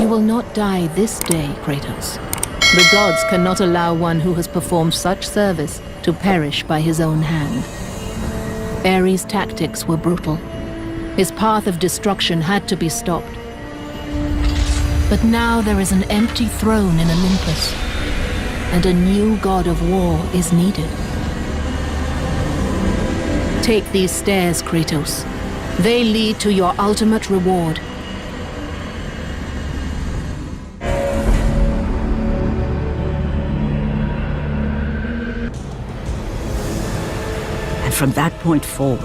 You will not die this day, Kratos. The gods cannot allow one who has performed such service to perish by his own hand. Ares' tactics were brutal. His path of destruction had to be stopped. But now there is an empty throne in Olympus, and a new god of war is needed. Take these stairs, Kratos. They lead to your ultimate reward. And from that point forward,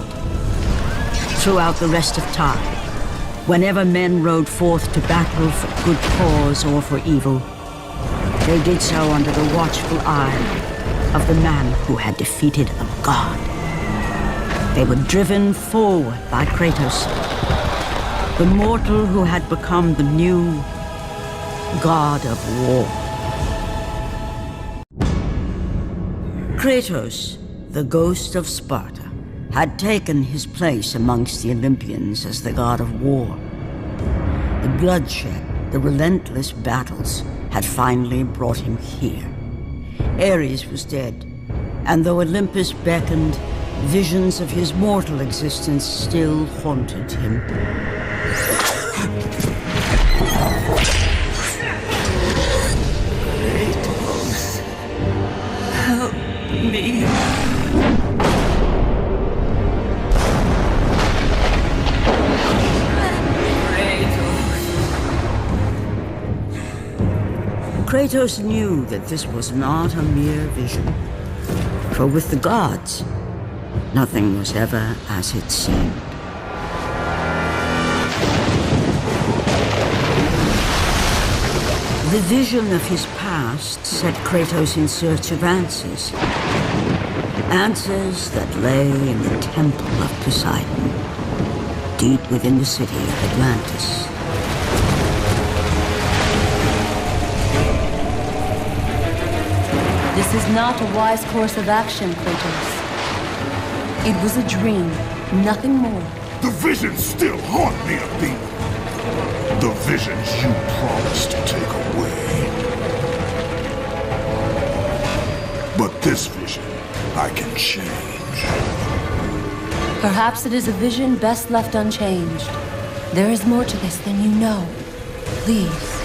throughout the rest of time, whenever men rode forth to battle for good cause or for evil, they did so under the watchful eye of the man who had defeated a god. They were driven forward by Kratos, the mortal who had become the new god of war. Kratos, the ghost of Sparta, had taken his place amongst the Olympians as the god of war. The bloodshed, the relentless battles, had finally brought him here. Ares was dead, and though Olympus beckoned, visions of his mortal existence still haunted him. Kratos, help me. Kratos knew that this was not a mere vision, for with the gods, nothing was ever as it seemed. The vision of his past set Kratos in search of answers. Answers that lay in the temple of Poseidon, deep within the city of Atlantis. This is not a wise course of action, Kratos. It was a dream, nothing more. The visions still haunt me, Athena. The visions you promised to take away. But this vision, I can change. Perhaps it is a vision best left unchanged. There is more to this than you know. Please.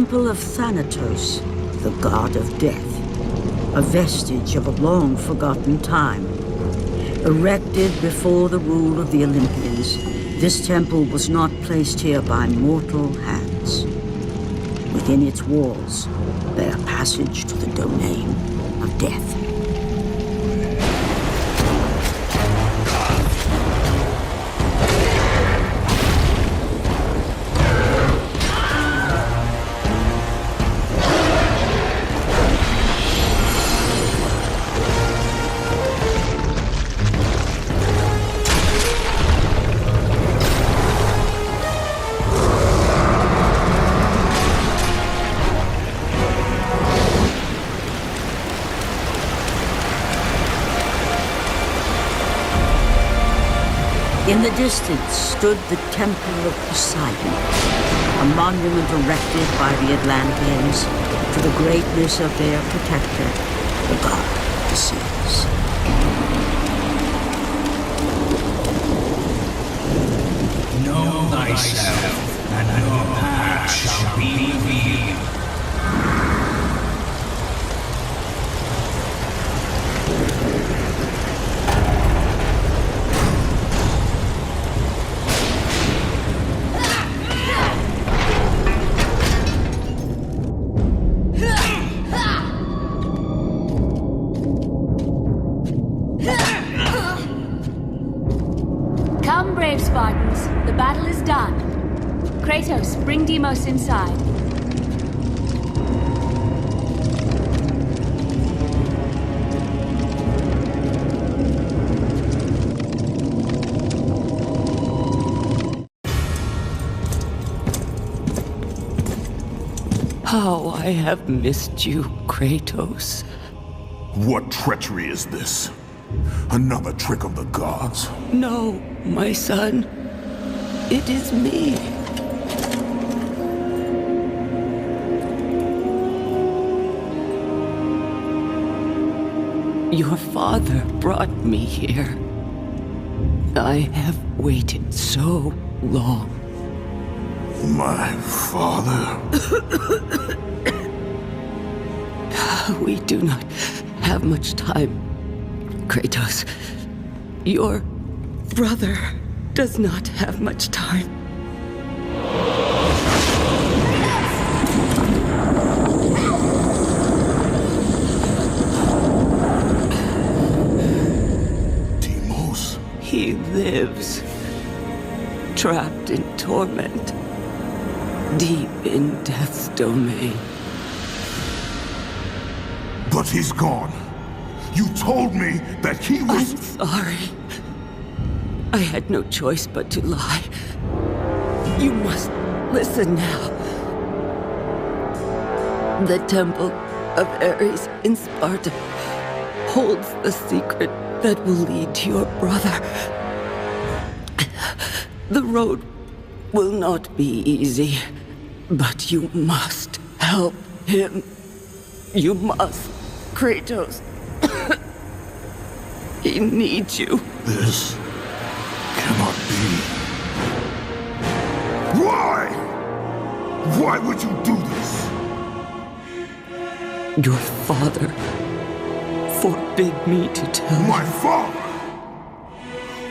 temple of Thanatos, the god of death, a vestige of a long-forgotten time. Erected before the rule of the Olympians, this temple was not placed here by mortal hands. Within its walls lay a passage to the domain of death. In the distance stood the Temple of Poseidon, a monument erected by the Atlanteans to the greatness of their protector, the god of the seas. Know thyself, and your path shall be revealed. Come, brave Spartans. The battle is done. Kratos, bring Deimos inside. How I have missed you, Kratos. What treachery is this? Another trick of the gods? No, my son. It is me. Your father brought me here. I have waited so long. My father? We do not have much time, Kratos. Your brother does not have much time. Deimos? He lives, trapped in torment, deep in death's domain. But he's gone. You told me that he was... I'm sorry. I had no choice but to lie. You must listen now. The temple of Ares in Sparta holds the secret that will lead to your brother. The road will not be easy, but you must help him. You must, Kratos. He needs you. This cannot be. Why? Why would you do this? Your father forbid me to tell My you. father?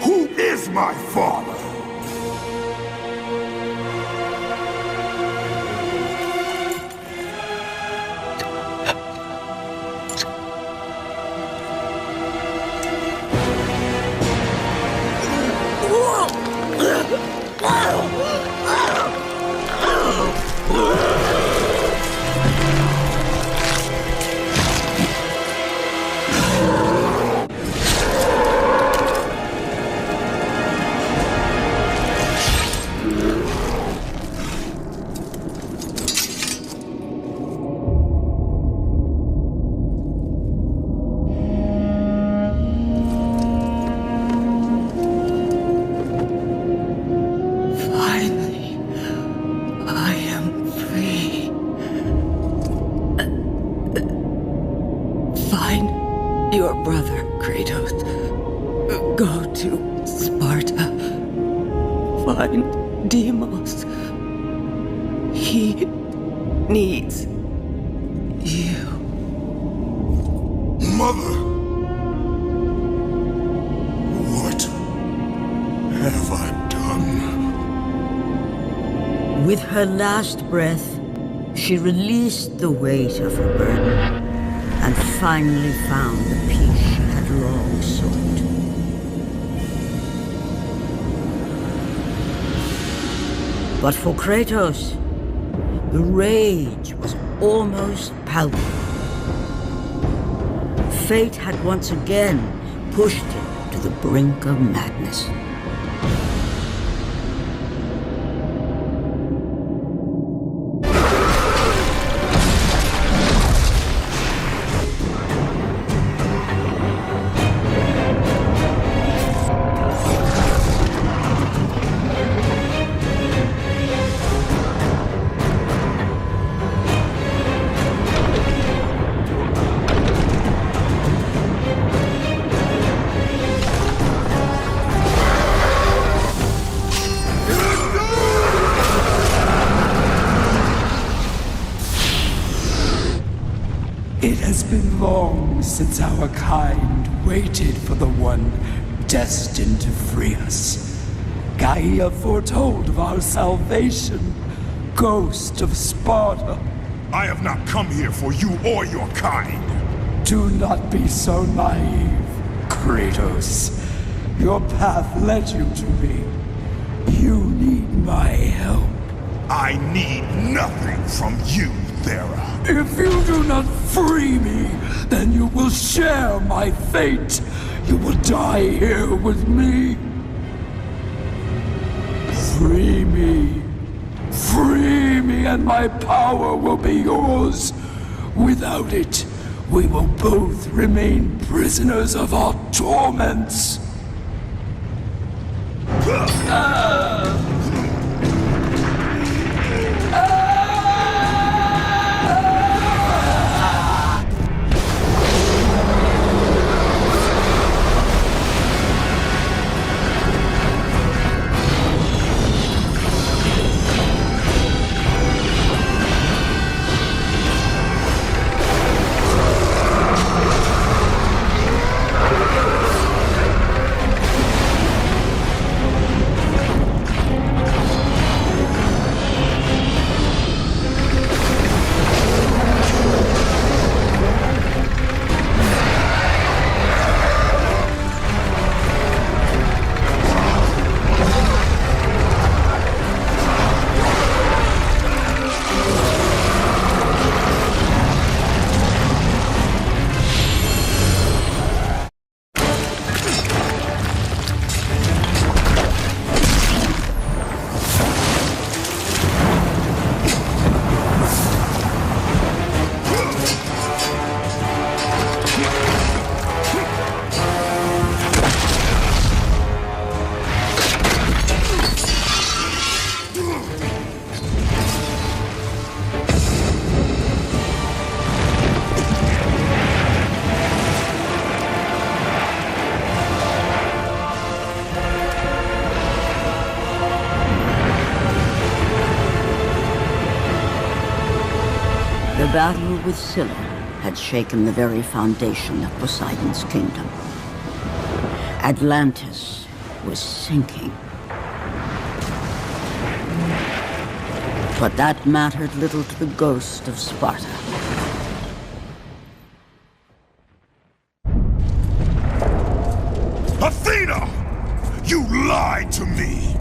Who is my father? Your brother, Kratos. Go to Sparta. Find Deimos. He needs needs you. Mother! What have I done? With her last breath, she released the weight of her burden and finally found the peace she had long sought. But for Kratos, the rage was almost palpable. Fate had once again pushed him to the brink of madness. It has been long since our kind waited for the one destined to free us. Gaia foretold of our salvation, ghost of Sparta. I have not come here for you or your kind. Do not be so naive, Kratos. Your path led you to me. You need my help. I need nothing from you, Thera. If you do not free me, then you will share my fate. You will die here with me. Free me. Free me, and my power will be yours. Without it, we will both remain prisoners of our torments. The battle with Scylla had shaken the very foundation of Poseidon's kingdom. Atlantis was sinking. But that mattered little to the ghost of Sparta. Athena! You lied to me!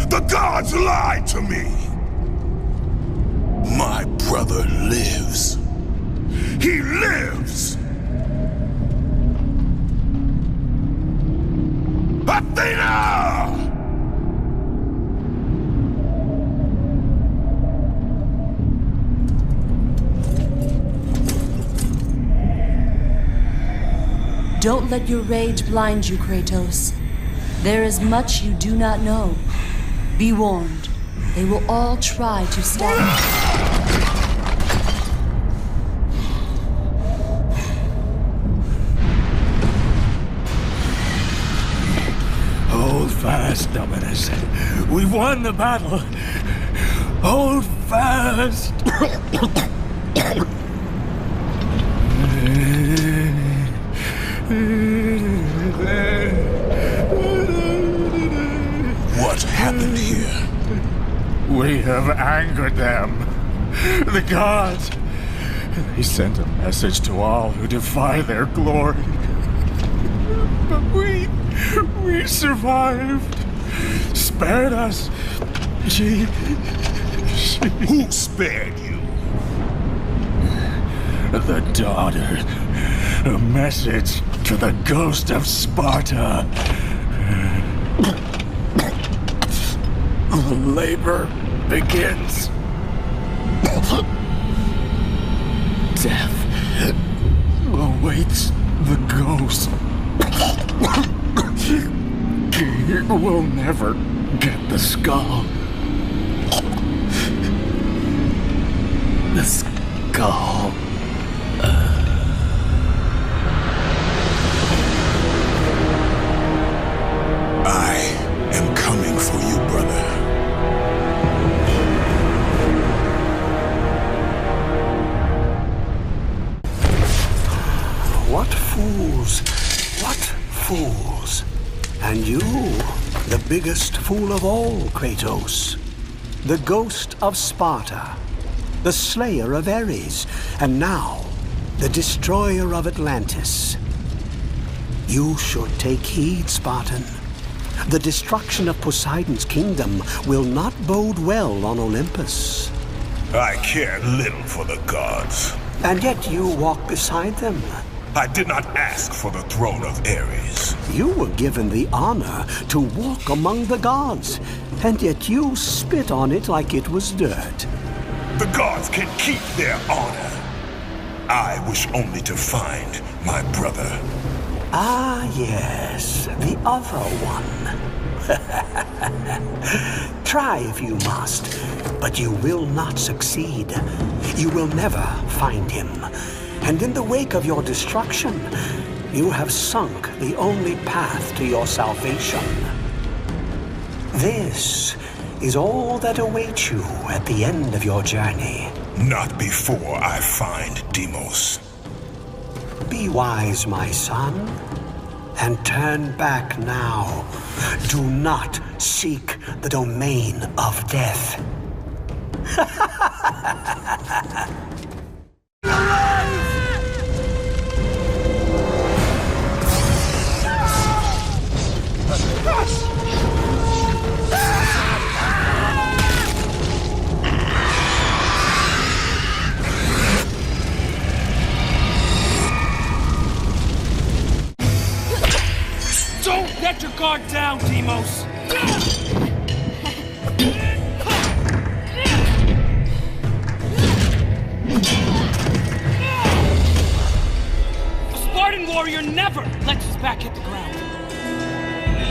The gods lied to me! My brother lives. He lives! Athena! Don't let your rage blind you, Kratos. There is much you do not know. Be warned. They will all try to stop you. Hold fast, Dominus. We've won the battle. Hold fast. have angered them. The gods. They sent a message to all who defy their glory. But we survived. Spared us. She... Who spared you? The daughter. A message to the ghost of Sparta. The labor begins. Death awaits the ghost. He will never get the skull. The skull. I am coming for you, brother. What fools! What fools! And you, the biggest fool of all, Kratos. The ghost of Sparta, the slayer of Ares, and now, the destroyer of Atlantis. You should take heed, Spartan. The destruction of Poseidon's kingdom will not bode well on Olympus. I care little for the gods. And yet you walk beside them. I did not ask for the throne of Ares. You were given the honor to walk among the gods, and yet you spit on it like it was dirt. The gods can keep their honor. I wish only to find my brother. Ah, yes, the other one. Try if you must, but you will not succeed. You will never find him. And in the wake of your destruction, you have sunk the only path to your salvation. This is all that awaits you at the end of your journey. Not before I find Deimos. Be wise, my son, and turn back now. Do not seek the domain of death. Don't let your guard down, Deimos! A Spartan warrior never lets his back hit the ground.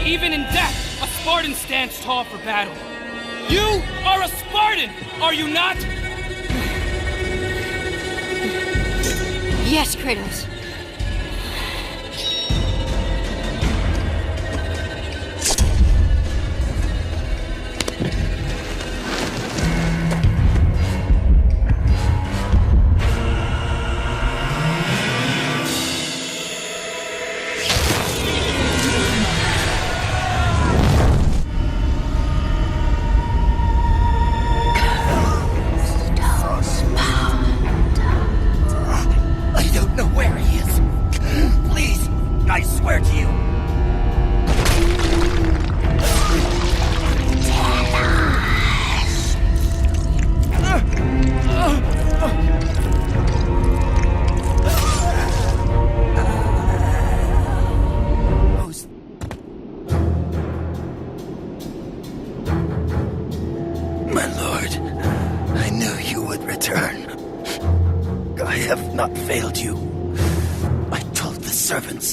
Even in death, a Spartan stands tall for battle. You are a Spartan, are you not? Yes, Kratos.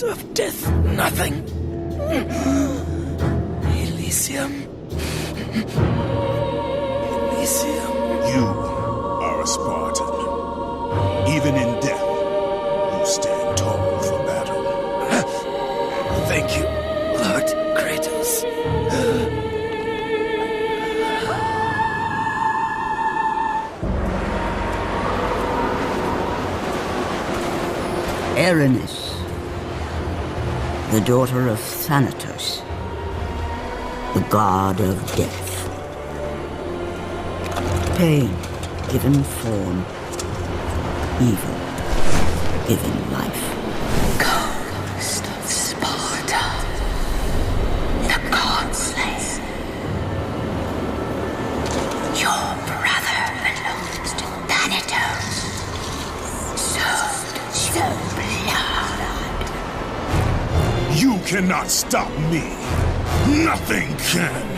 Of death, nothing. Elysium. Elysium. You are a Spartan. Even in death, you stand tall for battle. Thank you, Lord Kratos. Erinys, the daughter of Thanatos, the god of death. Pain given form. Evil given life. Ghost of Sparta. The God Slayer. Your brother belongs to Thanatos. So blood. You cannot stop me. Nothing can.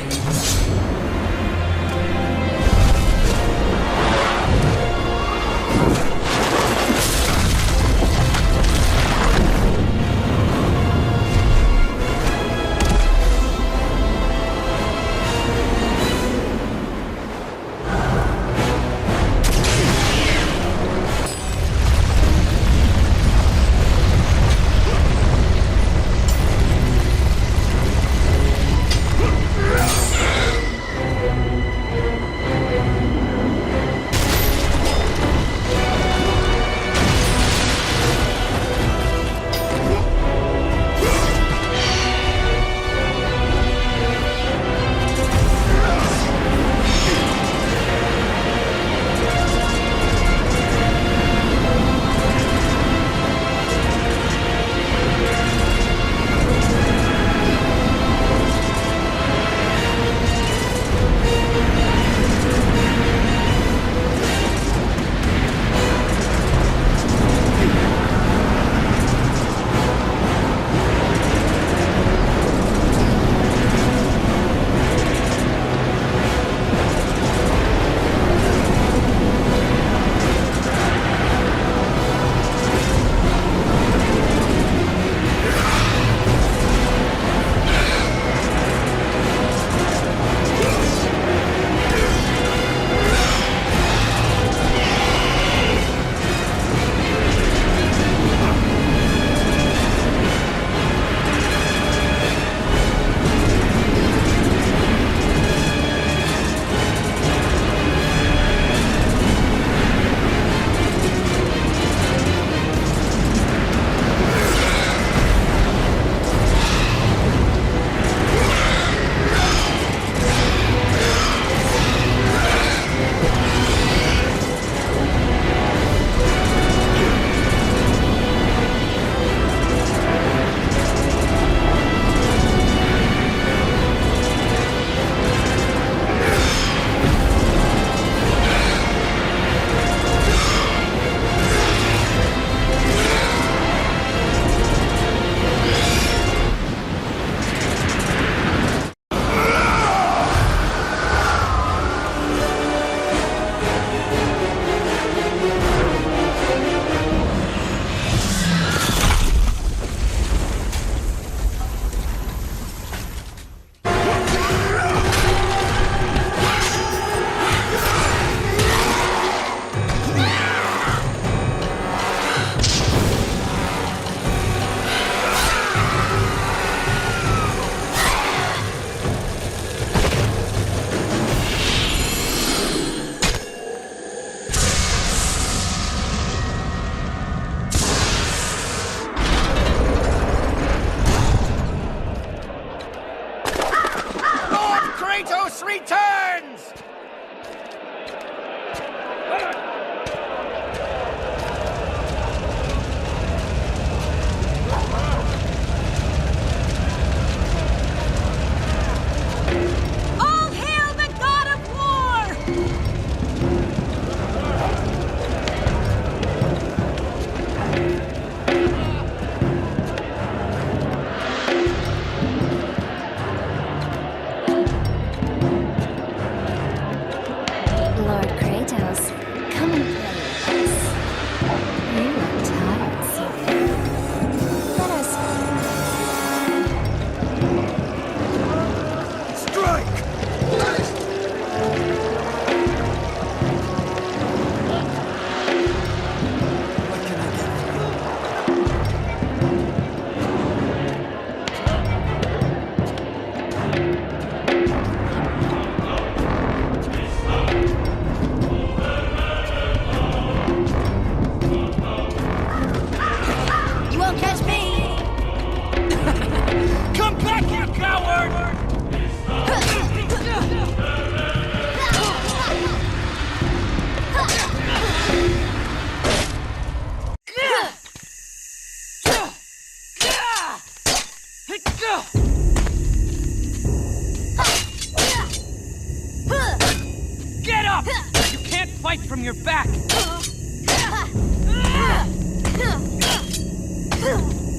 from your back!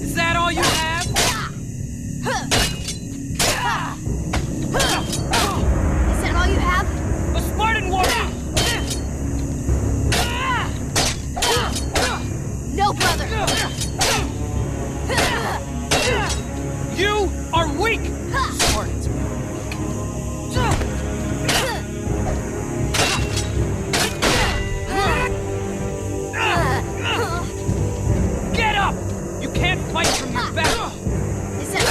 Is that all you have? Is that all you have? A Spartan warrior! No, brother! You are weak! Spartans are weak. Get up! You can't fight from your back! Is that...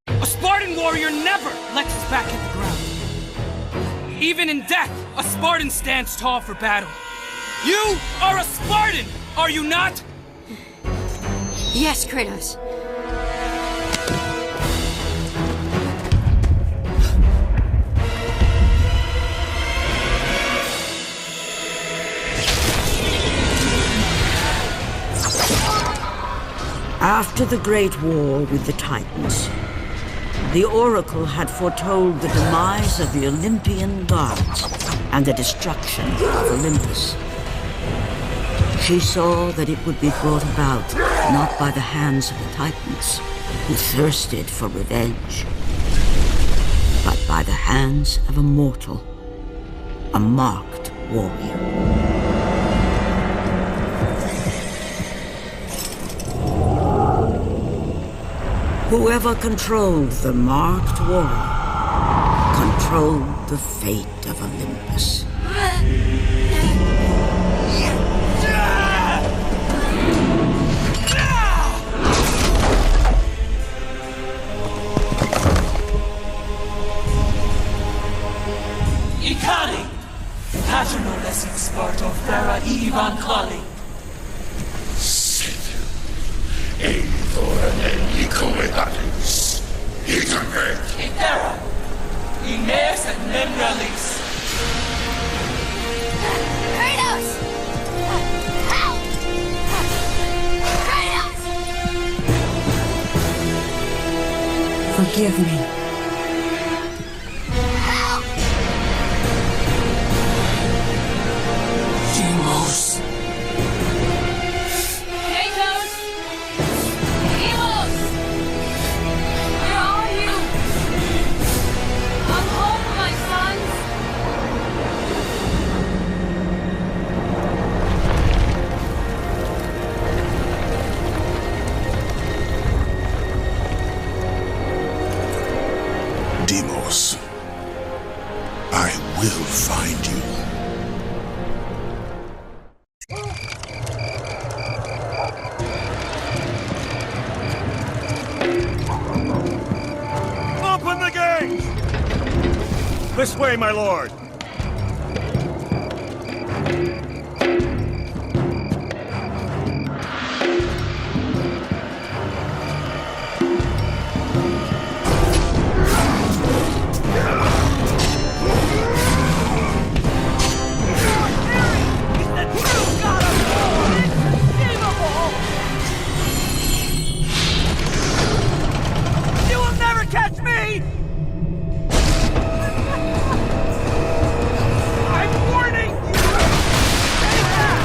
A Spartan warrior never lets his back hit the ground. Even in death, a Spartan stands tall for battle. You are a Spartan, are you not? Yes, Kratos. After the Great War with the Titans, the Oracle had foretold the demise of the Olympian gods and the destruction of Olympus. She saw that it would be brought about not by the hands of the Titans, who thirsted for revenge, but by the hands of a mortal, a marked warrior. Whoever controlled the marked warrior controlled the fate of Olympus. Ikari! Paterno lesing Sparta Thera Ivan Klali. Eithor en Nikomedatis. Itamet. Itera! Ines and Memralis. Kratos! Help! Kratos! Forgive me. Help! Deimos. Kratos! Deimos! Where are you? Come home, my sons! Deimos, I will find you. Open the gate! This way, my lord. You will never catch me! I'm warning you! Stay back!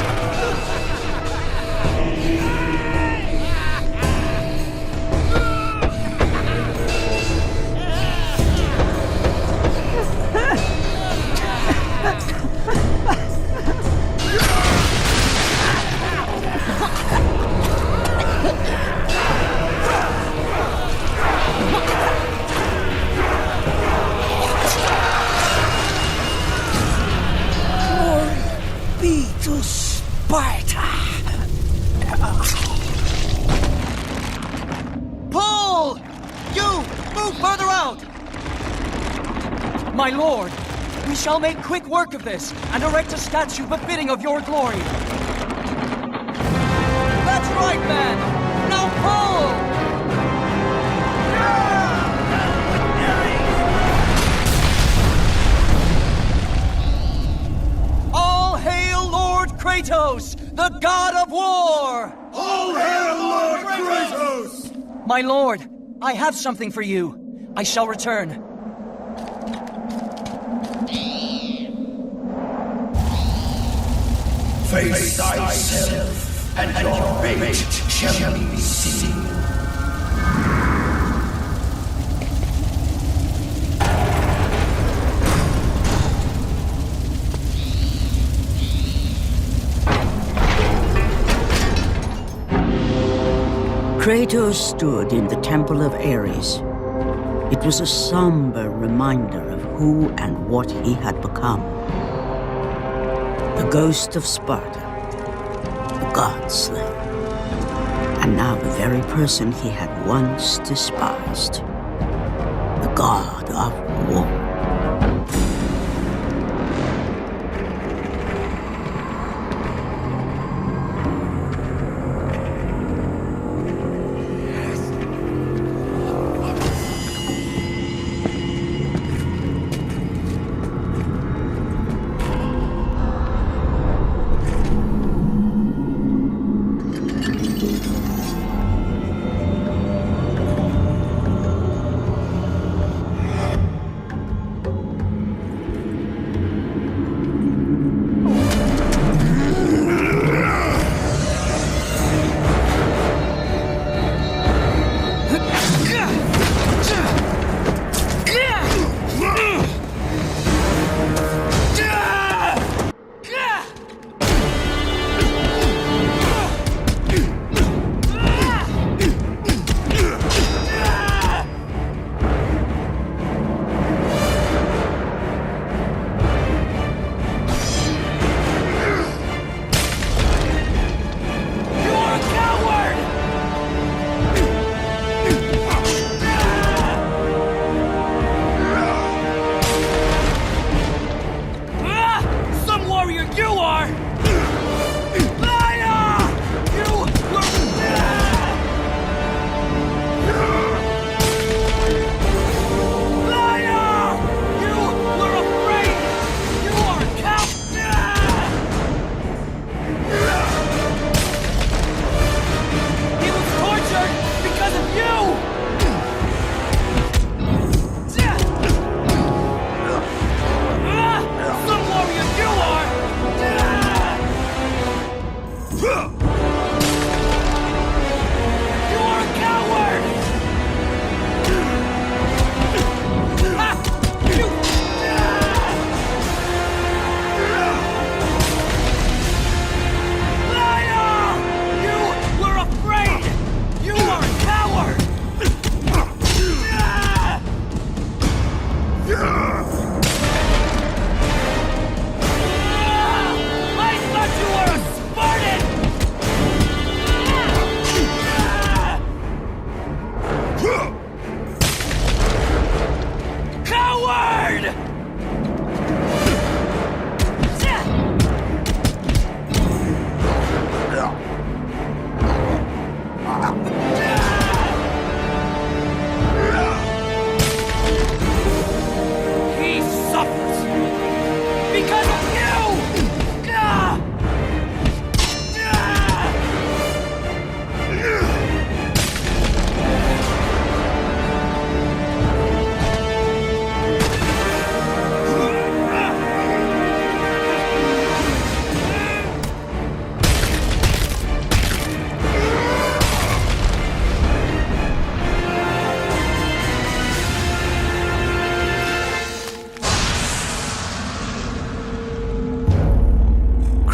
Be to Sparta! Pull! You! Move further out! My lord, we shall make quick work of this, and erect a statue befitting of your glory. That's right, man! Now pull! the god of war! All hail Lord Kratos! My lord, I have something for you. I shall return. Face thyself, and your fate shall be seen. Kratos stood in the Temple of Ares. It was a somber reminder of who and what he had become. The ghost of Sparta, the god slayer, and now the very person he had once despised, the god of war.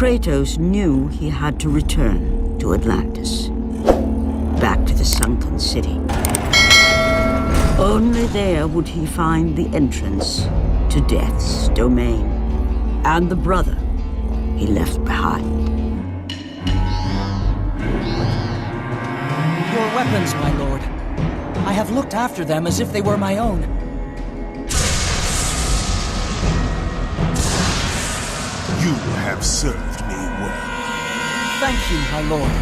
Kratos knew he had to return to Atlantis, back to the sunken city. Only there would he find the entrance to Death's domain, and the brother he left behind. Your weapons, my lord. I have looked after them as if they were my own. You have served me well. Thank you, my lord.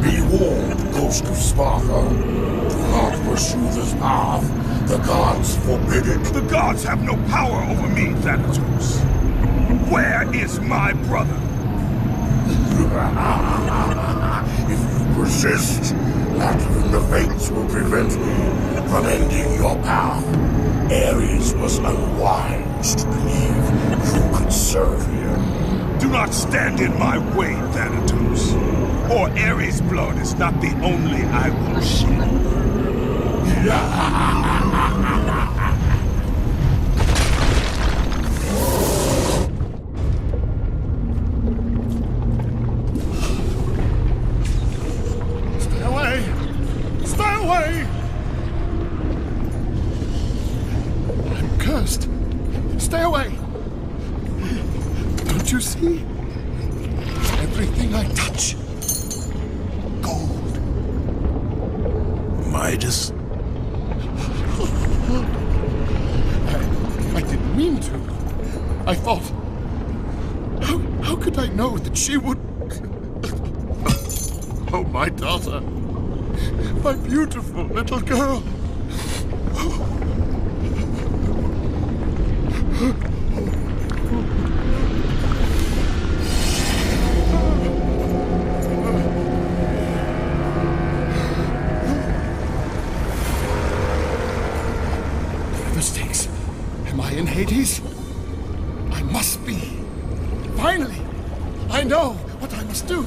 Be warned, Ghost of Sparta. Do not pursue this path. The gods forbid it. The gods have no power over me, Thanatos. Where is my brother? If you persist, that then the fates will prevent me from ending your path. Ares was unwise to believe you could serve him. Do not stand in my way, Thanatos. Or Ares' blood is not the only I will shed. Stay away! Stay away! I'm cursed. Stay away! Don't you see? Everything I touch. Gold. Midas. I didn't mean to. I thought... How could I know that she would... Oh, my daughter. My beautiful little girl. Stakes. Am I in Hades? I must be. Finally! I know what I must do.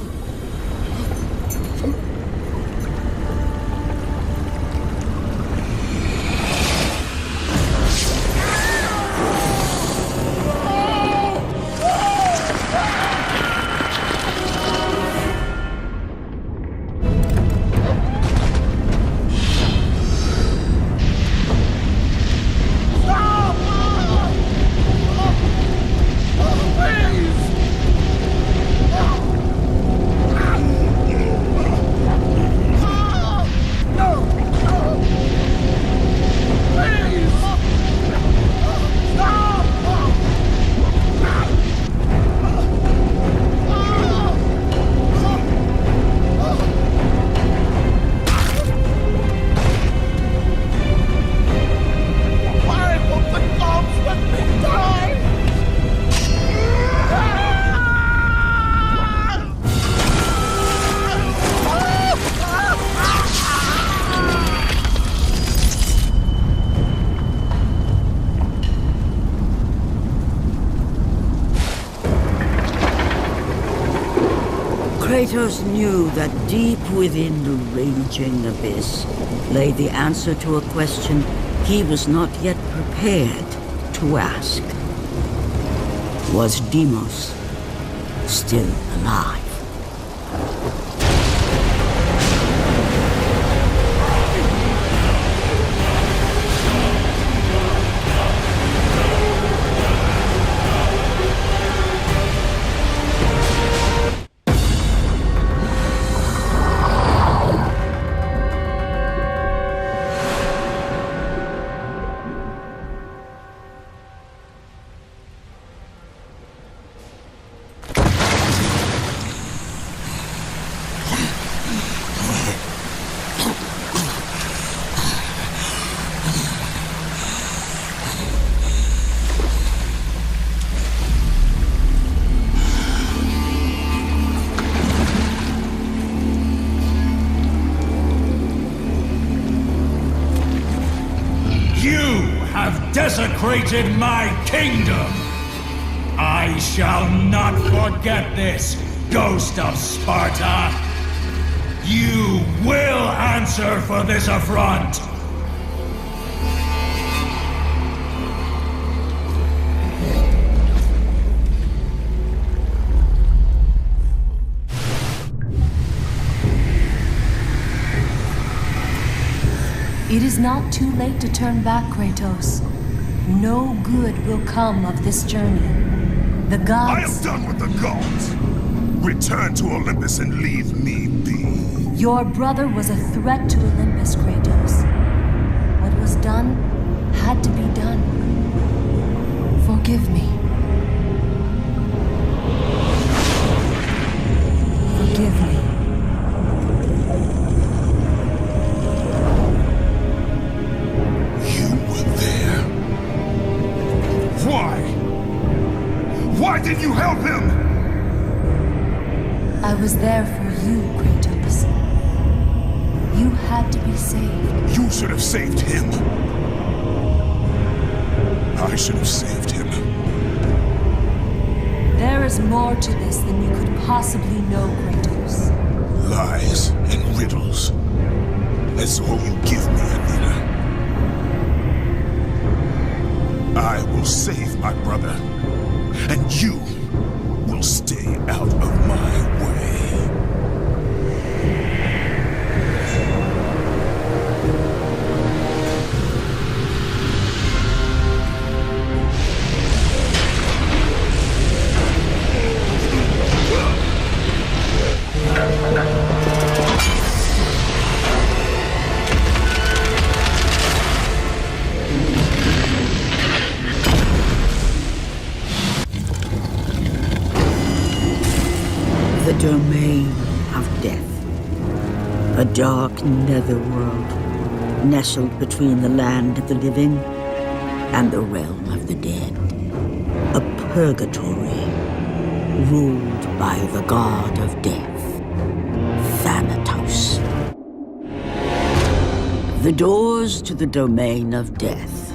Kratos knew that deep within the raging abyss lay the answer to a question he was not yet prepared to ask. Was Deimos still alive? Desecrated my kingdom! I shall not forget this, Ghost of Sparta! You will answer for this affront! It is not too late to turn back, Kratos. No good will come of this journey. The gods... I am done with the gods! Return to Olympus and leave me be. Your brother was a threat to Olympus, Kratos. What was done had to be done. Forgive me. Forgive me. be saved. You should have saved him. I should have saved him. There is more to this than you could possibly know, Kratos. Lies and riddles. That's all you give me, Athena. I will save my brother, and you will stay out of my way. The domain of death. A dark netherworld, nestled between the land of the living and the realm of the dead. A purgatory, ruled by the god of death, Thanatos. The doors to the domain of death,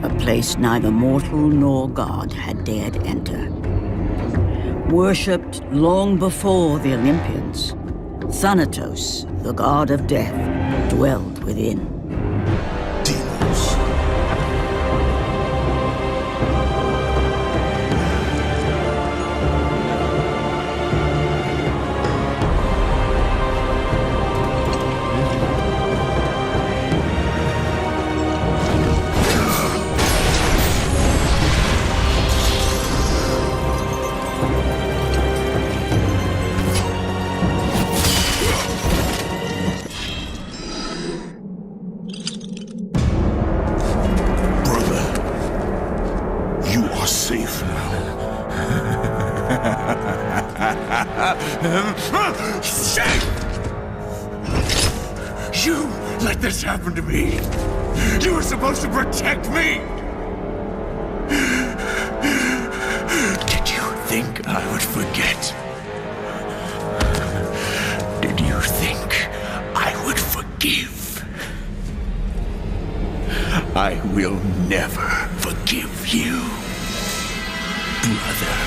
a place neither mortal nor god had dared enter. Worshipped long before the Olympians, Thanatos, the god of death, dwelled within. Demons. You let this happen to me! You were supposed to protect me! Did you think I would forget? Did you think I would forgive? I will never forgive you, brother.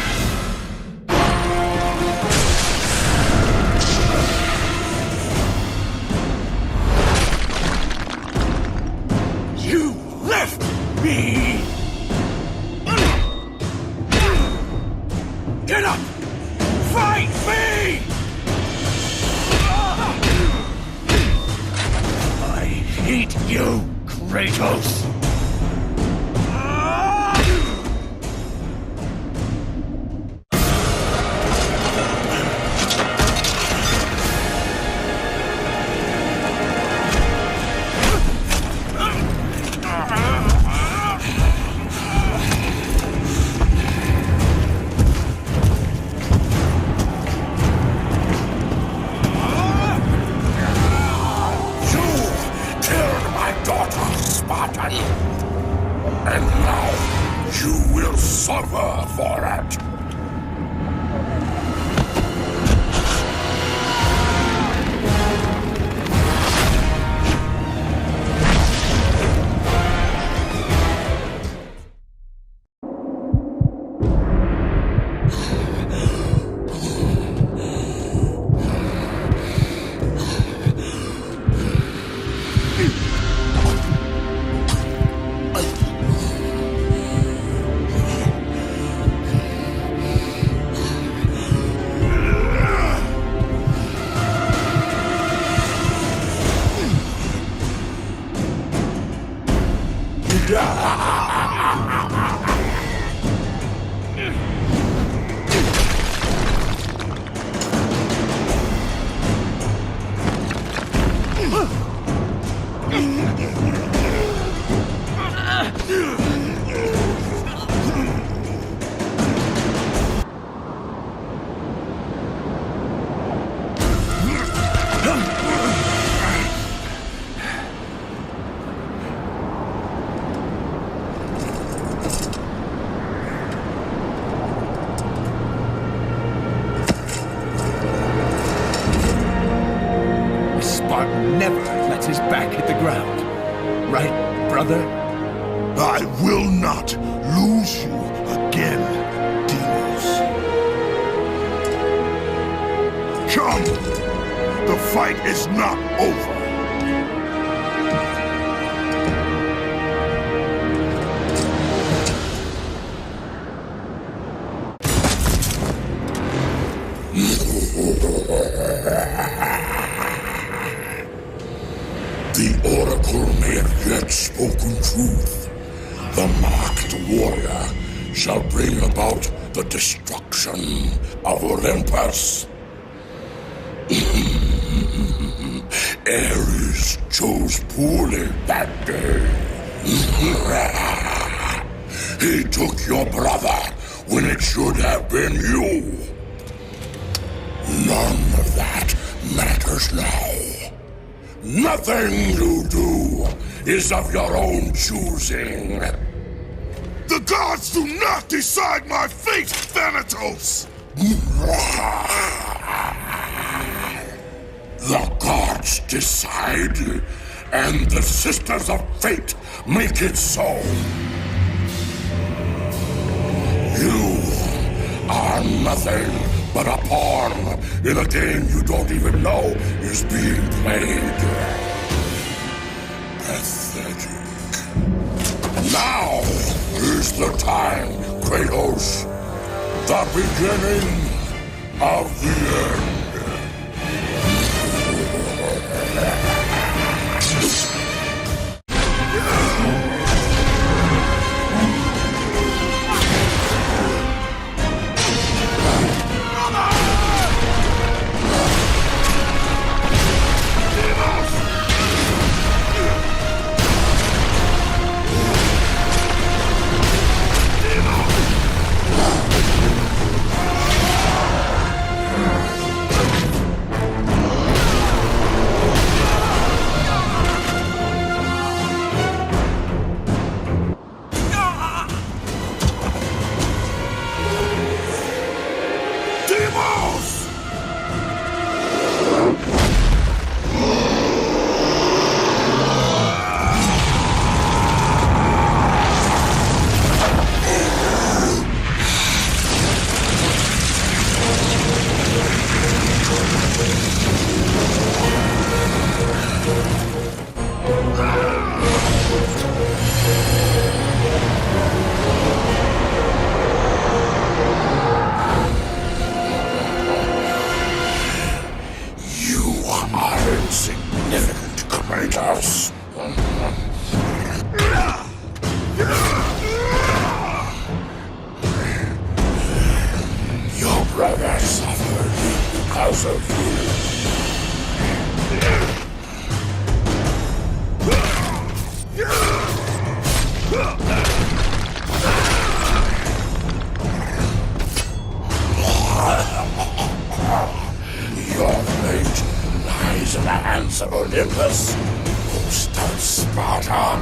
Me! Get up! Fight me! I hate you, Kratos! Spartan! And now you will suffer for it! Spartan never lets his the ground. Right, brother? I will not lose you again, Deimos. Come! The fight is not over. The Oracle may have yet spoken truth. The marked warrior shall bring about the destruction of Olympus. Ares chose poorly that day. He took your brother when it should have been you. None of that matters now. Nothing you do is of your own choosing. The gods do not decide my fate, Thanatos! The gods decide, and the Sisters of Fate make it so. You are nothing but a pawn in a game you don't even know is being played. Pathetic. Now is the time, Kratos. The beginning of the end. Kratos. Your brother suffered because of Your fate lies in the hands of Olympus, ghost of Spartan.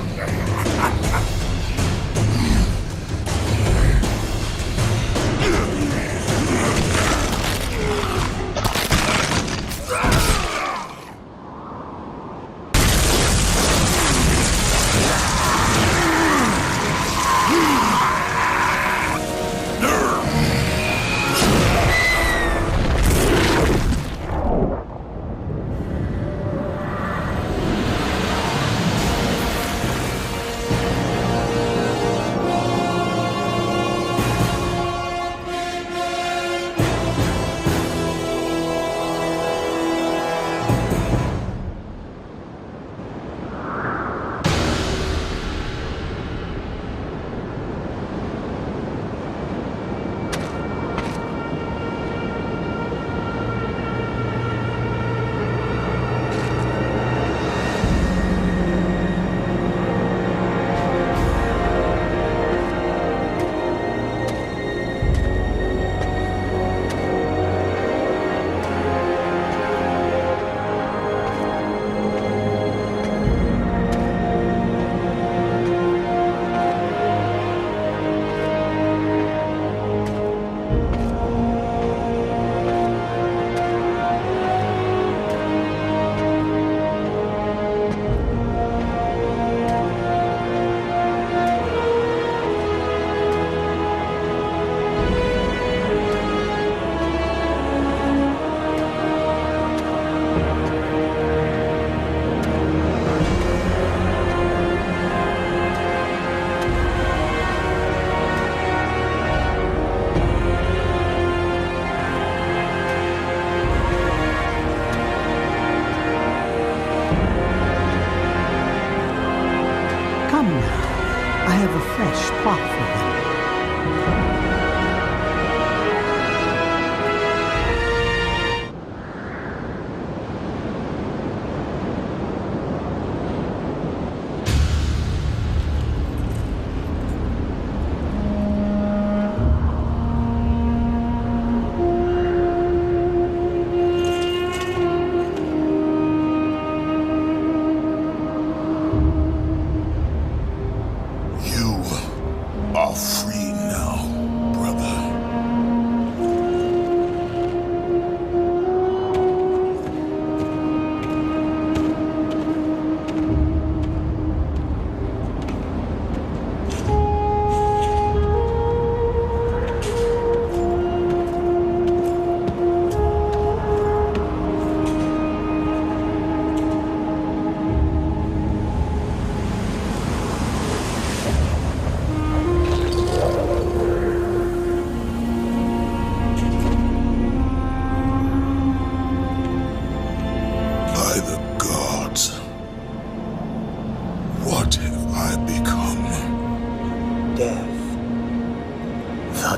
Come now. I have a fresh plot for them.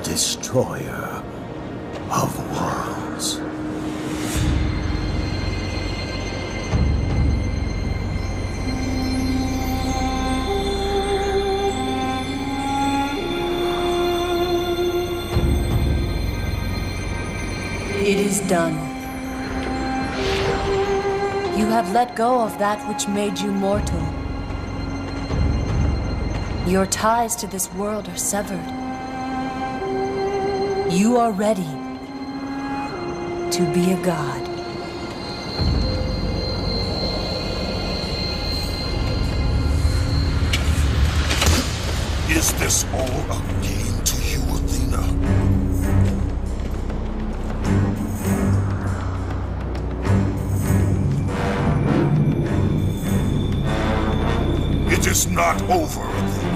Destroyer of worlds. It is done. You have let go of that which made you mortal. Your ties to this world are severed. You are ready to be a god. Is this all a game to you, Athena? It is not over, Athena.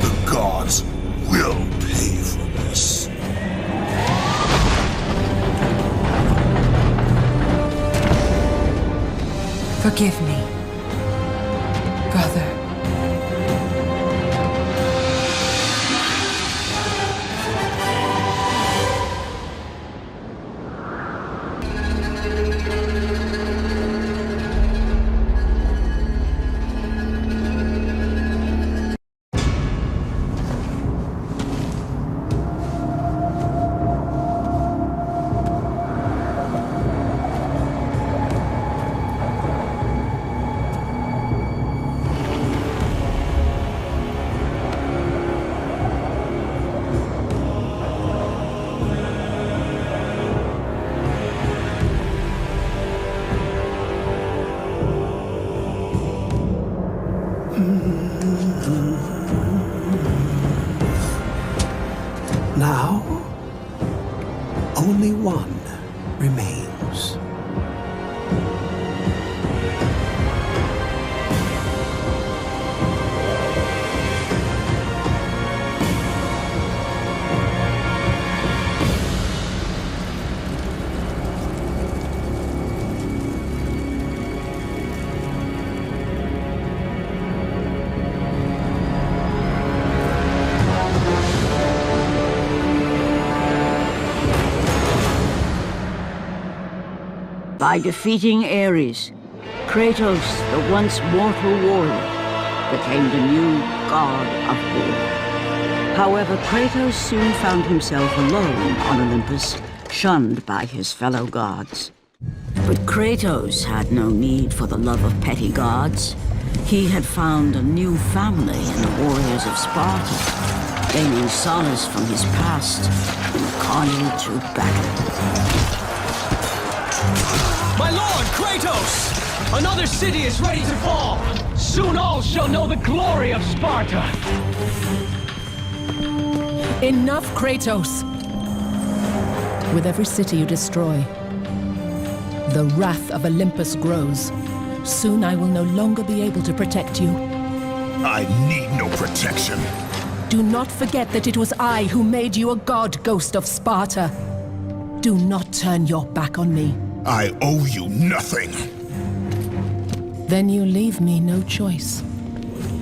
The gods will pay for this. Forgive me, brother. Now, only one remains. By defeating Ares, Kratos, the once mortal warrior, became the new god of war. However, Kratos soon found himself alone on Olympus, shunned by his fellow gods. But Kratos had no need for the love of petty gods. He had found a new family in the warriors of Sparta, gaining solace from his past in the carnage through battle. My lord, Kratos! Another city is ready to fall! Soon all shall know the glory of Sparta! Enough, Kratos! With every city you destroy, the wrath of Olympus grows. Soon I will no longer be able to protect you. I need no protection. Do not forget that it was I who made you a god, Ghost of Sparta. Do not turn your back on me. I owe you nothing. Then you leave me no choice.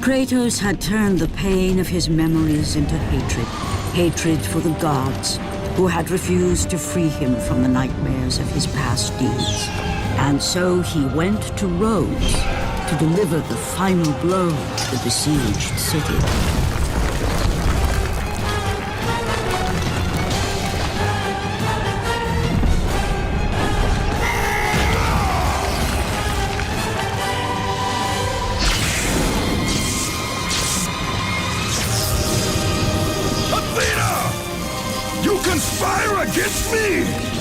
Kratos had turned the pain of his memories into hatred. Hatred for the gods, who had refused to free him from the nightmares of his past deeds. And so he went to Rhodes to deliver the final blow to the besieged city. Conspire against me!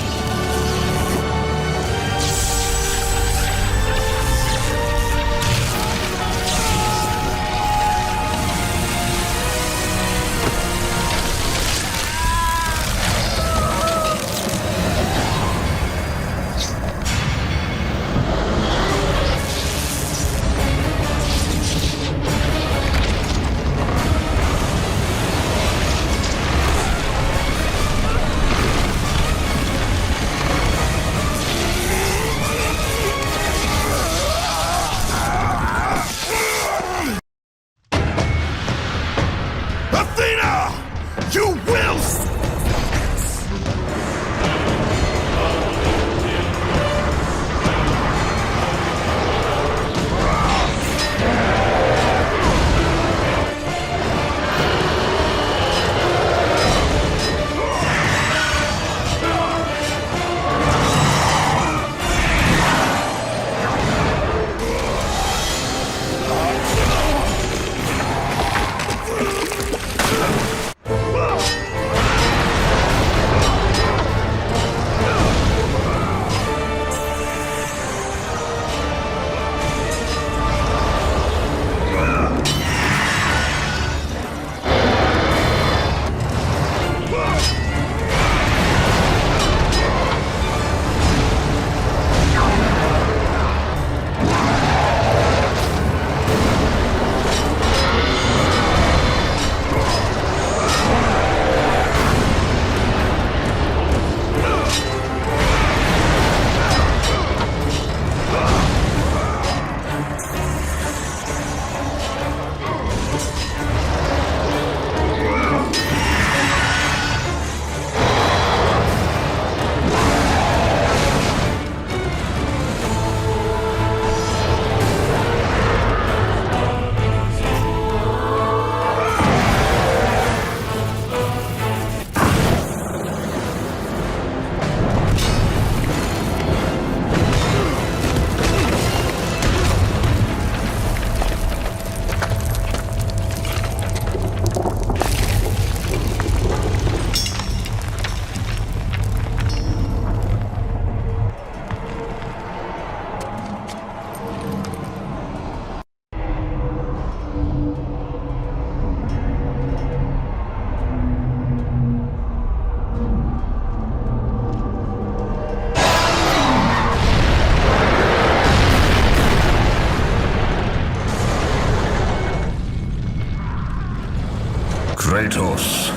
Kratos.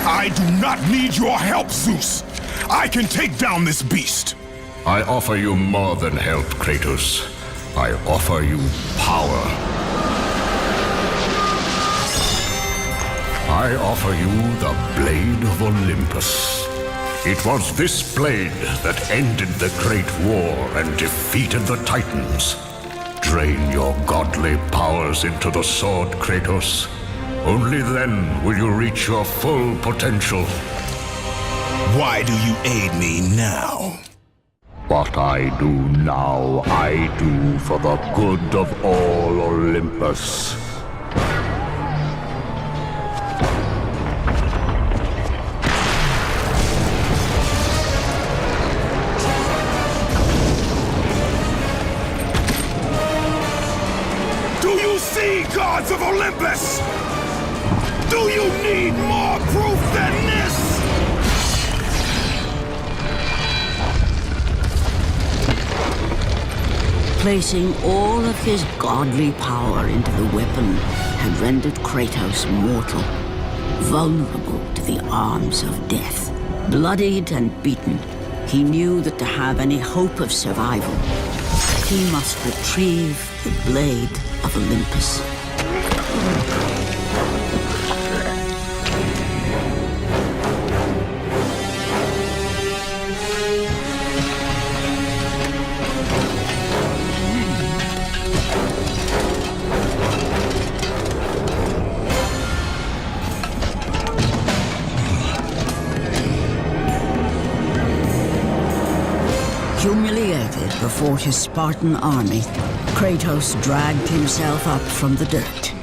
I do not need your help, Zeus. I can take down this beast. I offer you more than help, Kratos. I offer you power. I offer you the Blade of Olympus. It was this blade that ended the Great War and defeated the Titans. Drain your godly powers into the sword, Kratos. Only then will you reach your full potential. Why do you aid me now? What I do now, I do for the good of all Olympus. Do you see, gods of Olympus? Do you need more proof than this? Placing all of his godly power into the weapon had rendered Kratos mortal, vulnerable to the arms of death. Bloodied and beaten, he knew that to have any hope of survival, he must retrieve the Blade of Olympus. Humiliated before his Spartan army, Kratos dragged himself up from the dirt.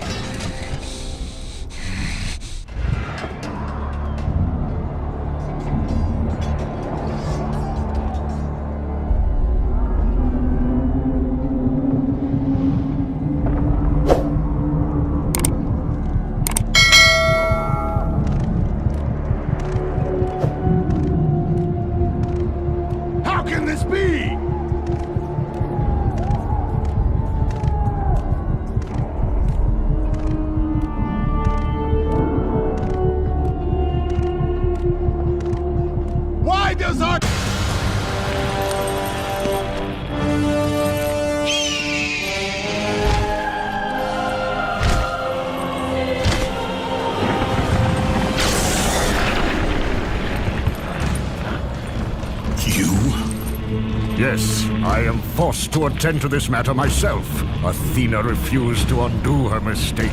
Yes, I am forced to attend to this matter myself. Athena refused to undo her mistake.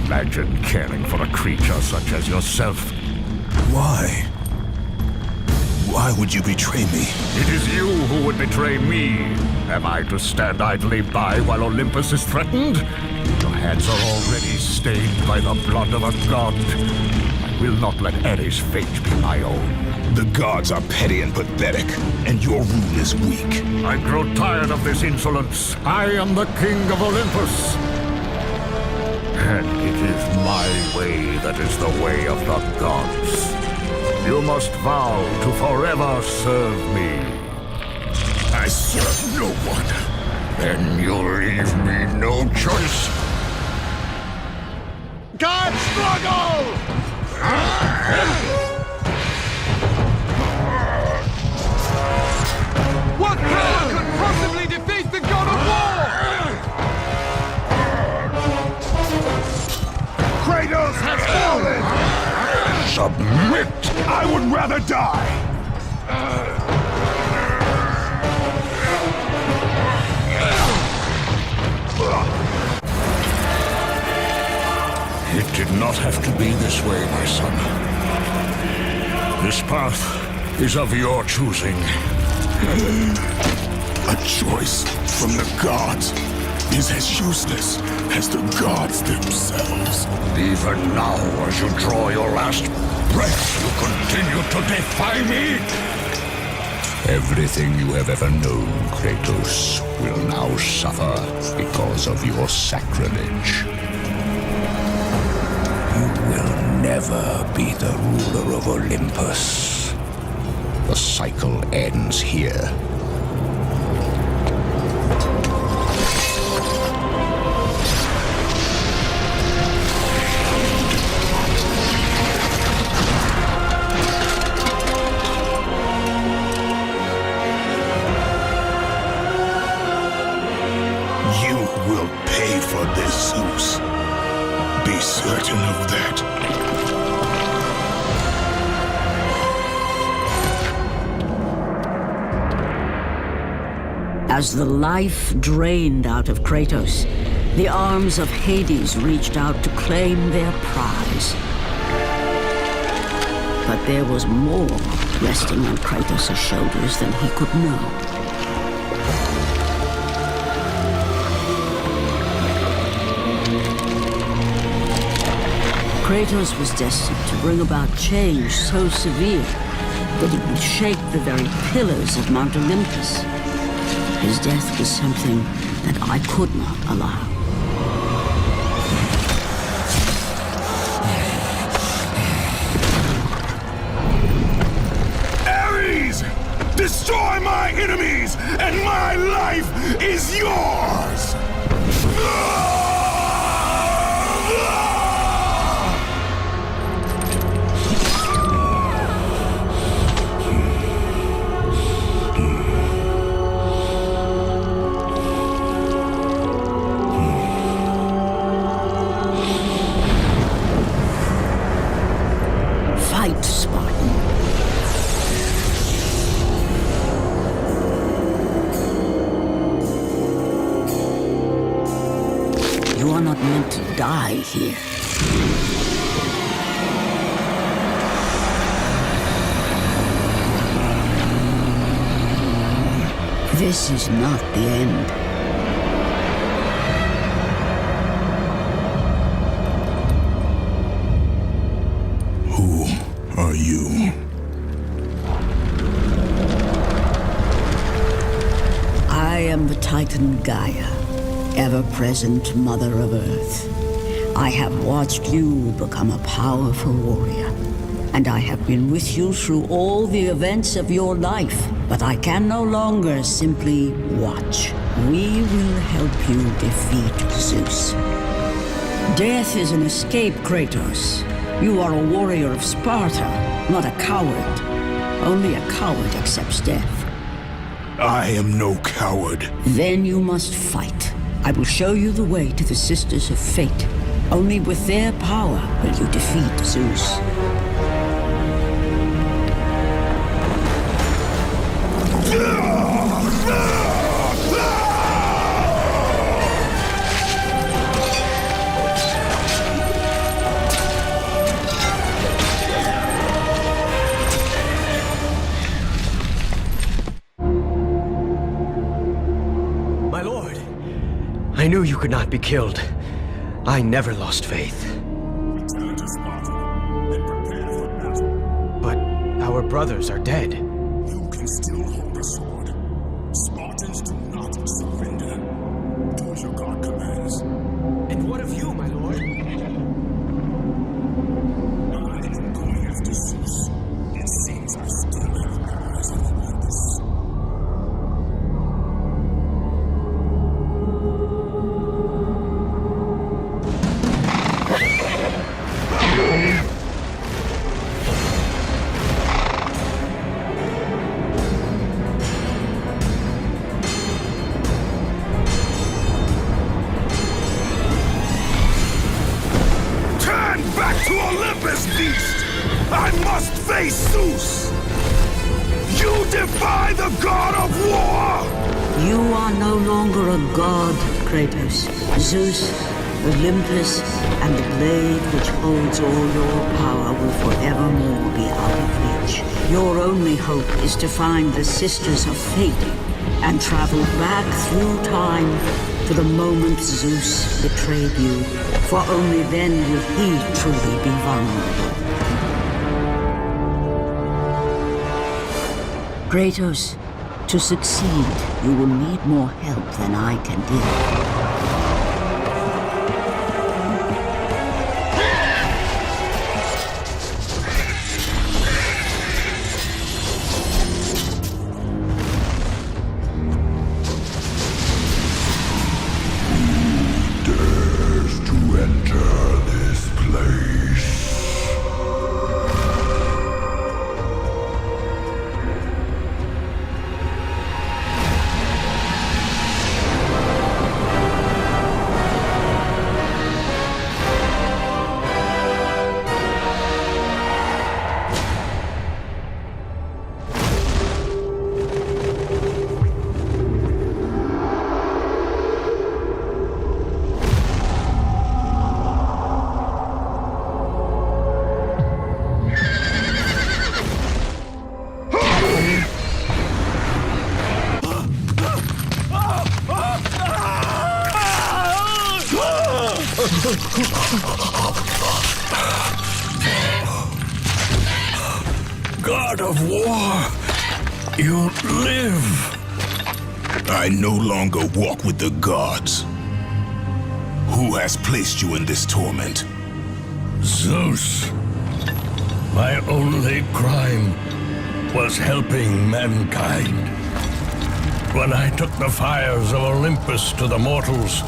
Imagine caring for a creature such as yourself. Why? Why would you betray me? It is you who would betray me. Am I to stand idly by while Olympus is threatened? Your hands are already stained by the blood of a god. I will not let Ares' fate be my own. The gods are petty and pathetic, and your rule is weak. I grow tired of this insolence. I am the king of Olympus. And it is my way that is the way of the gods. You must vow to forever serve me. I serve no one. Then you leave me no choice. God struggle! What power could possibly defeat the god of war? Kratos has fallen! Submit! I would rather die! It did not have to be this way, my son. This path is of your choosing. A choice from the gods is as useless as the gods themselves. Even now, as you draw your last breath, you continue to defy me? Everything you have ever known, Kratos, will now suffer because of your sacrilege. You will never be the ruler of Olympus. The cycle ends here. You will pay for this, Zeus. Be certain of that. As the life drained out of Kratos, the arms of Hades reached out to claim their prize. But there was more resting on Kratos' shoulders than he could know. Kratos was destined to bring about change so severe that it would shake the very pillars of Mount Olympus. His death was something that I could not allow. Ares! Destroy my enemies, and my life is yours! are not meant to die here. This is not the end. Who are you? I am the Titan Gaia, ever-present Mother of Earth. I have watched you become a powerful warrior, and I have been with you through all the events of your life, but I can no longer simply watch. We will help you defeat Zeus. Death is an escape, Kratos. You are a warrior of Sparta, not a coward. Only a coward accepts death. I am no coward. Then you must fight. I will show you the way to the Sisters of Fate. Only with their power will you defeat Zeus. My lord, I knew you could not be killed. I never lost faith. Return to Sparta and prepare for battle. But our brothers are dead. You can still hold a sword. Spartans do not surrender. Do as your god commands. And what of you, my lord? I am going after Zeus. It seems I still have eyes on Olympus. Turn back to Olympus, beast! I must face Zeus! You defy the god of war! You are no longer a god, Kratos. Zeus, Olympus, and the blade which holds all your power will forevermore be out of reach. Your only hope is to find the Sisters of Fate and travel back through time to the moment Zeus betrayed you, for only then will he truly be vulnerable. Kratos, to succeed, you will need more help than I can give. Dares to enter this place. God of war, you live. I no longer walk with the gods. Who has placed you in this torment? Zeus. My only crime was helping mankind. When I took the fires of Olympus to the mortals,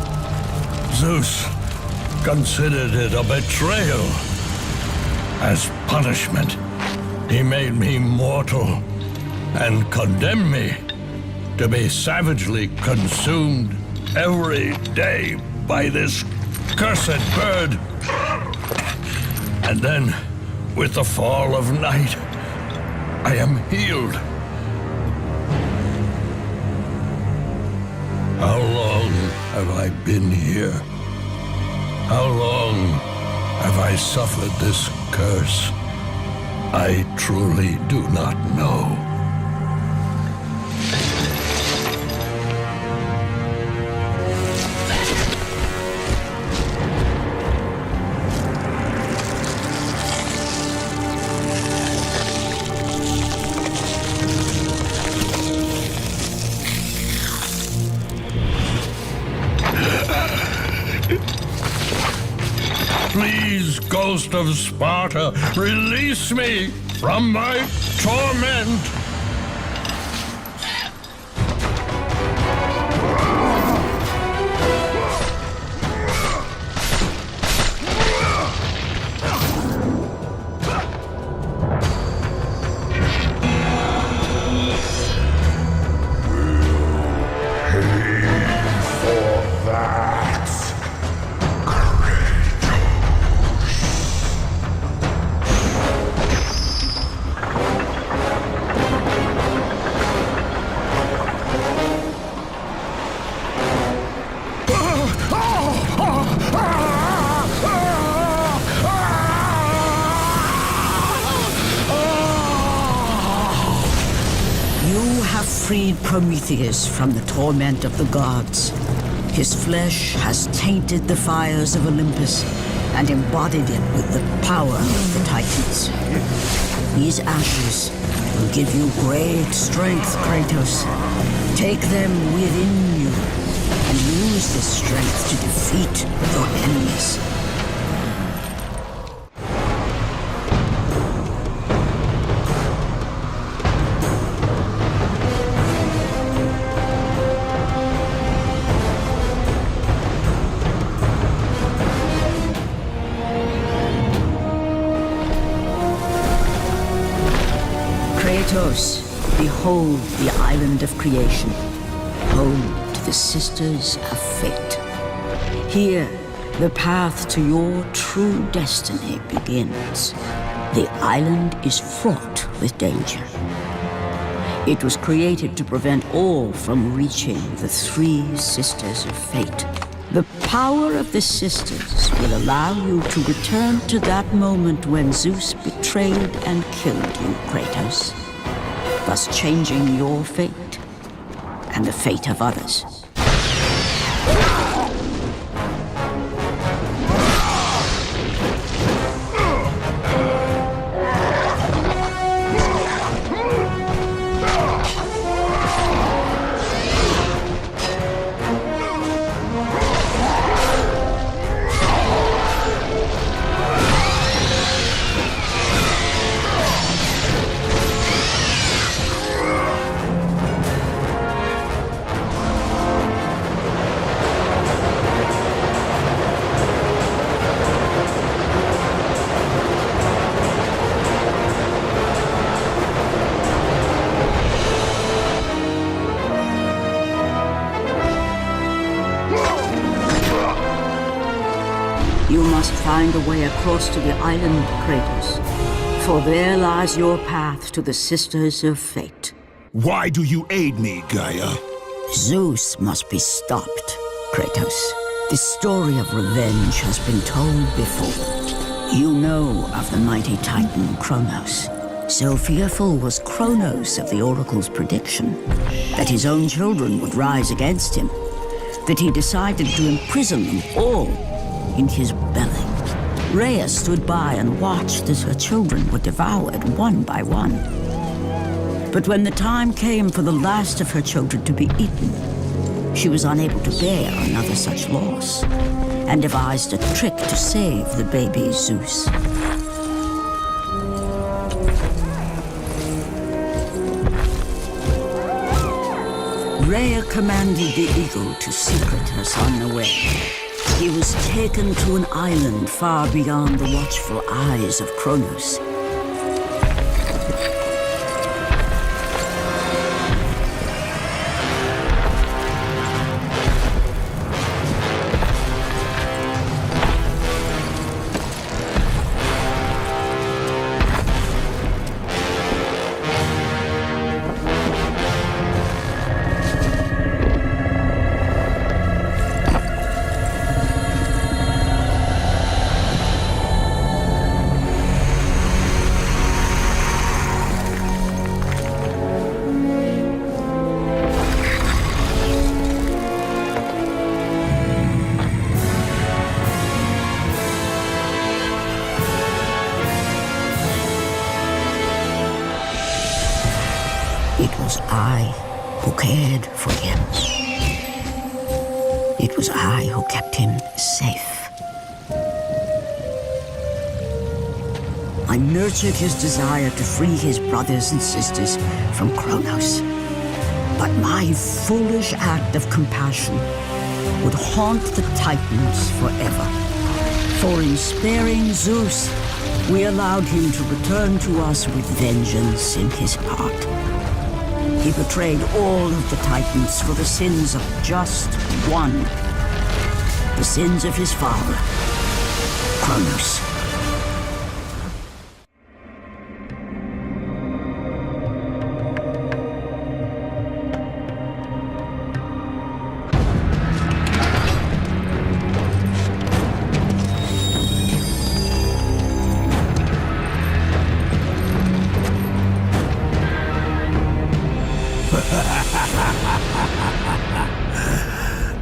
Zeus considered it a betrayal. As punishment, he made me mortal and condemned me to be savagely consumed every day by this cursed bird. And then, with the fall of night, I am healed. How long have I been here? How long have I suffered this curse? I truly do not know. Please, Ghost of Sparta, release me from my torment! Freed Prometheus from the torment of the gods. His flesh has tainted the fires of Olympus and embodied it with the power of the Titans. These ashes will give you great strength, Kratos. Take them within you and use this strength to defeat your enemies. Kratos, behold the island of creation, home to the Sisters of Fate. Here, the path to your true destiny begins. The island is fraught with danger. It was created to prevent all from reaching the three Sisters of Fate. The power of the Sisters will allow you to return to that moment when Zeus betrayed and killed you, Kratos, thus changing your fate and the fate of others. You must find a way across to the island, Kratos, for there lies your path to the Sisters of Fate. Why do you aid me, Gaia? Zeus must be stopped, Kratos. The story of revenge has been told before. You know of the mighty Titan Kronos. So fearful was Kronos of the Oracle's prediction that his own children would rise against him, that he decided to imprison them all in his belly. Rhea stood by and watched as her children were devoured one by one. But when the time came for the last of her children to be eaten, she was unable to bear another such loss, and devised a trick to save the baby Zeus. Rhea commanded the eagle to secret her son away. He was taken to an island far beyond the watchful eyes of Kronos. I who cared for him. It was I who kept him safe. I nurtured his desire to free his brothers and sisters from Kronos. But my foolish act of compassion would haunt the Titans forever. For in sparing Zeus, we allowed him to return to us with vengeance in his heart. He betrayed all of the Titans for the sins of just one. The sins of his father, Kronos.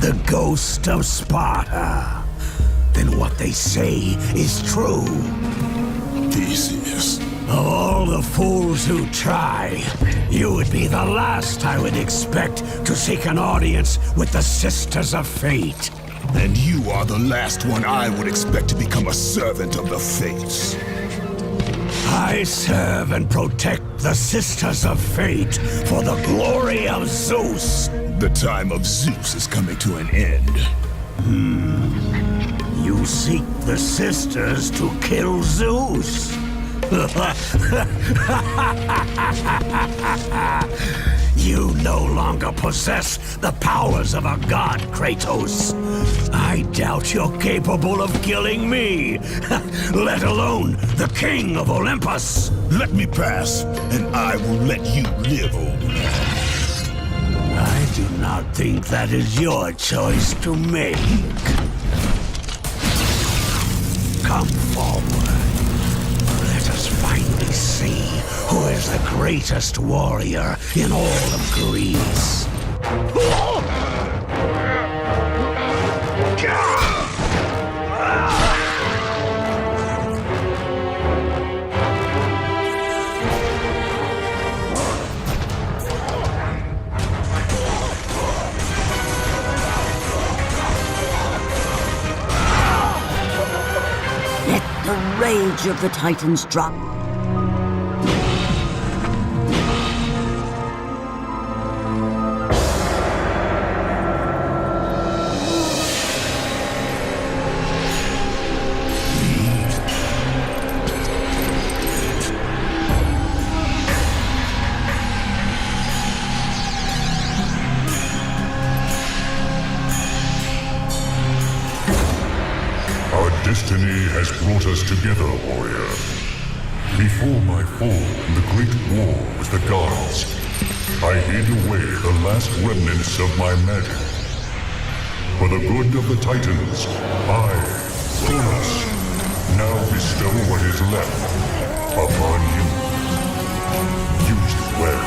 The ghost of Sparta. Then what they say is true. Theseus. Of all the fools who try, you would be the last I would expect to seek an audience with the Sisters of Fate. And you are the last one I would expect to become a servant of the Fates. I serve and protect the Sisters of Fate for the glory of Zeus. The time of Zeus is coming to an end. You seek the Sisters to kill Zeus? You no longer possess the powers of a god, Kratos. I doubt you're capable of killing me, let alone the king of Olympus. Let me pass, and I will let you live, old man. I do not think that is your choice to make. Come forward. Let us finally see who is the greatest warrior in all of Greece. Let the rage of the Titans drop. Destiny has brought us together, warrior. Before my fall in the great war with the gods, I hid away the last remnants of my magic. For the good of the Titans, I, Kronos, now bestow what is left upon you. Use it well.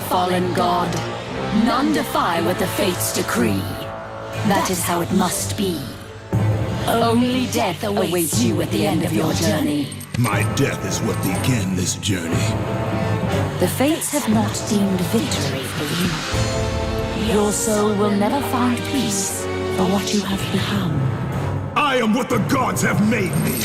fallen god. None defy what the fates decree. That is how it must be. Only death awaits you at the end of your journey. My death is what began this journey. The fates have not deemed victory for you. Your soul will never find peace for what you have become. I am what the gods have made me!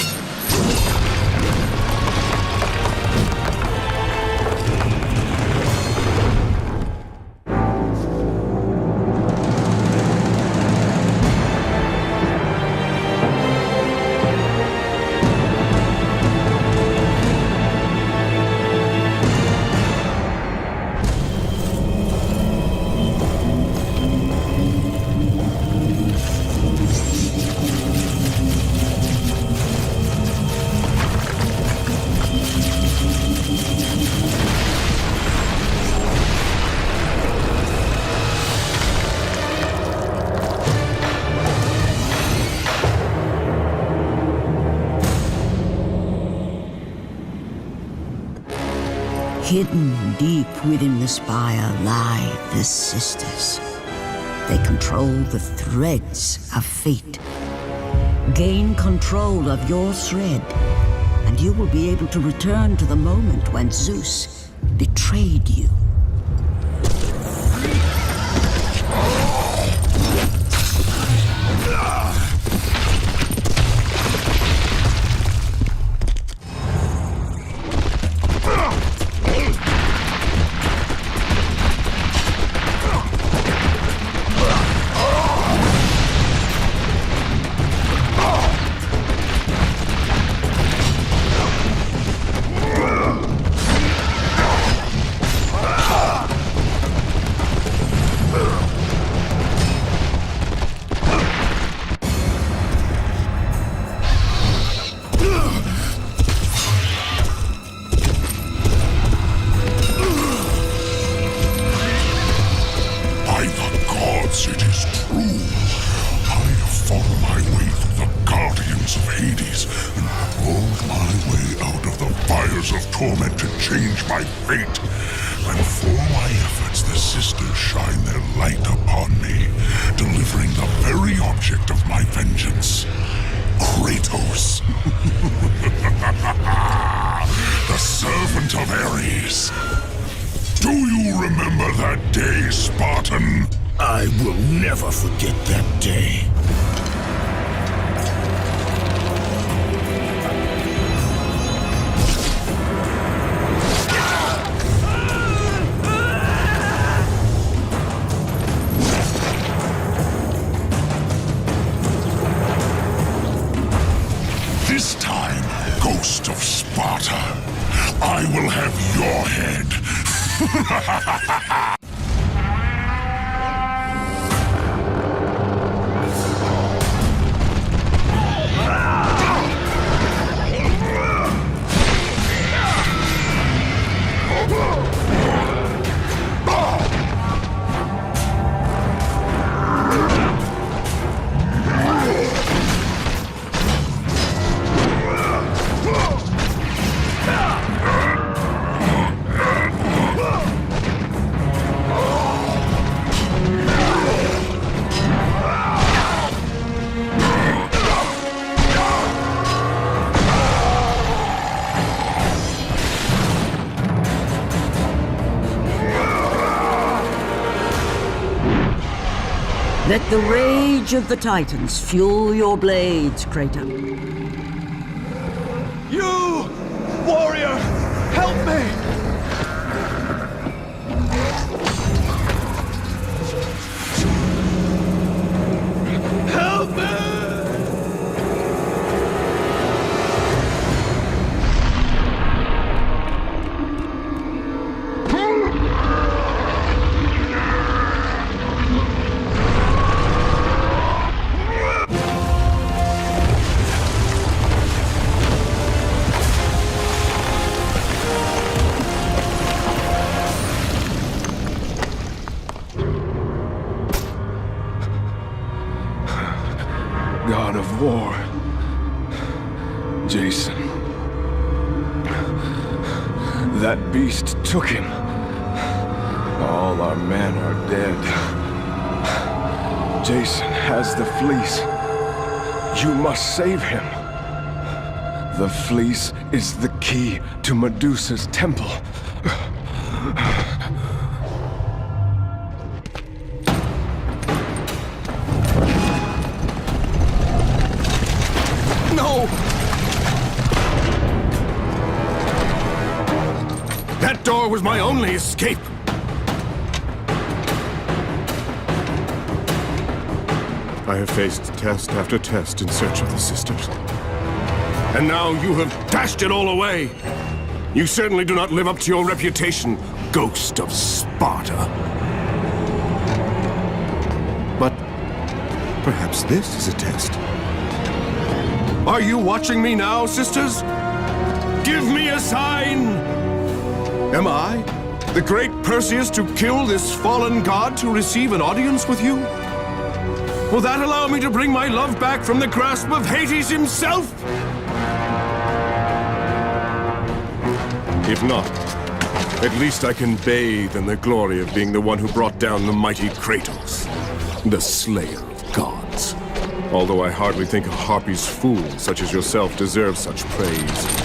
Hidden deep within the spire lie the sisters. They control the threads of fate. Gain control of your thread, and you will be able to return to the moment when Zeus betrayed you. torment to change my fate. And for my efforts, the sisters shine their light upon me, delivering the very object of my vengeance, Kratos. The servant of Ares. Do you remember that day, Spartan? I will never forget that day. This time, Ghost of Sparta, I will have your head. Let the rage of the Titans fuel your blades, Kratos. You, warrior, help me! Help me! God of War, Jason. That beast took him. All our men are dead. Jason has the fleece. You must save him. The fleece is the key to Medusa's temple. No! That door was my only escape. I have faced test after test in search of the sisters. And now you have dashed it all away. You certainly do not live up to your reputation, ghost of Sparta. But perhaps this is a test. Are you watching me now, sisters? Give me a sign! Am I, the great Perseus, to kill this fallen god to receive an audience with you? Will that allow me to bring my love back from the grasp of Hades himself? If not, at least I can bathe in the glory of being the one who brought down the mighty Kratos, the slayer of gods. Although I hardly think a Harpy's fool such as yourself deserves such praise.